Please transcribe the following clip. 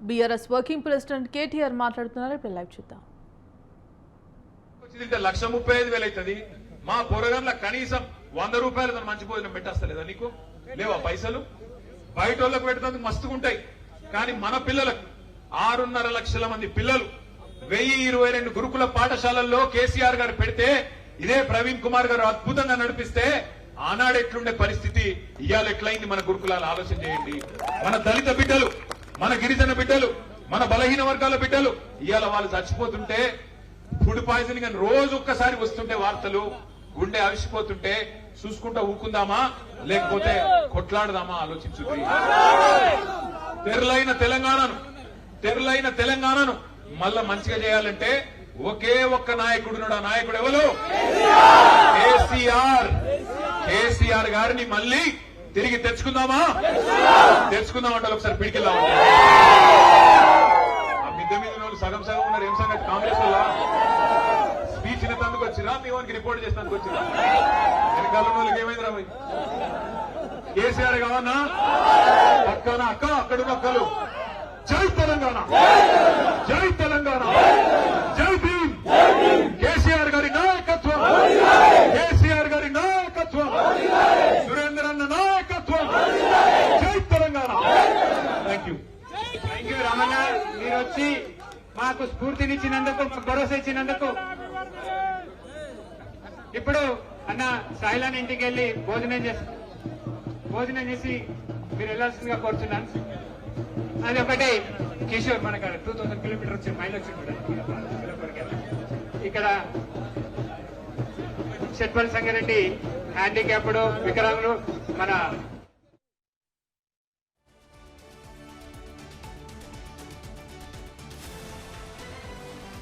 BRS working president KTR మాట్లాడుతున్నారు. ఇప్పుడు live చూద్దాం. 1,35,000 అవుతుంది. మా పొరగంలో కనీసం 100 రూపాయలతో మంచి భోజనం పెట్టేస్తలేదా నీకు? లేవా పైసలు? బయట వాళ్ళకు పెట్టడానికి మస్తుగా ఉంటాయి, కానీ మన పిల్లలకు 6.5 లక్షల మంది పిల్లలు 1022 గురుకుల పాఠశాలల్లో కేసీఆర్ గారు పెడితే, ఇదే ప్రవీణ్ కుమార్ గారు అద్భుతంగా నడిపిస్తే ఆనాడు ఎట్లుండే పరిస్థితి, ఇవాళ ఎట్లయింది మన గురుకులాలు ఆలోచన చేయండి. మన దళిత బిడ్డలు, మన గిరిజన బిడ్డలు, మన బలహీన వర్గాల బిడ్డలు ఇవాళ వాళ్ళు చచ్చిపోతుంటే, ఫుడ్ పాయిజనింగ్ అని రోజు ఒక్కసారి వస్తుంటే వార్తలు, గుండె అవిసిపోతుంటే చూసుకుంటా ఊకుందామా లేకపోతే కొట్లాడదామా ఆలోచించుంది. తెరలైన తెలంగాణను మళ్ళా మంచిగా చేయాలంటే ఒకే ఒక్క నాయకుడున్నాడు. ఆ నాయకుడు ఎవరు? కేసీఆర్ గారిని మళ్ళీ తిరిగి తెచ్చుకుందామంటే ఒకసారి పిడికిల్లాం. ఆ మిద్దె మీద వాళ్ళు సగం ఉన్నారు. ఏం సంగతి? కాంగ్రెస్ వల్ల స్పీచ్ ఇన్నందుకు వచ్చిరా, మీ వానికి రిపోర్ట్ చేసినందుకు వచ్చిరా? వెనకాల వాళ్ళకి ఏమైందిరా? కేసీఆర్ కావన్నా పక్కన అక్కడున్న అక్కలు జై తెలంగాణ, జై తెలంగాణ, జై భీమ్, కేసీఆర్ గారి నాయకత్వం, కేసీఆర్ గారి నాయకత్వం, సురేందర్ అన్న నాయకత్వం, జై తెలంగాణ. Thank you Ramana. మీరు వచ్చి మాకు స్ఫూర్తినిచ్చినందుకు, భరోసా ఇచ్చినందుకు. ఇప్పుడు అన్న సాయిలాన్ ఇంటికి వెళ్లి భోజనం చేసి మీరు వెళ్లాల్సిందిగా కోరుతున్నాను. అది ఒకటి. కిషోర్ మనకు 2000 కిలోమీటర్ వచ్చి మైల్ వచ్చి ఇక్కడ షెట్పల్లి సంగారెడ్డి హ్యాండిక్యాప్డ్ వికలాంగులు మన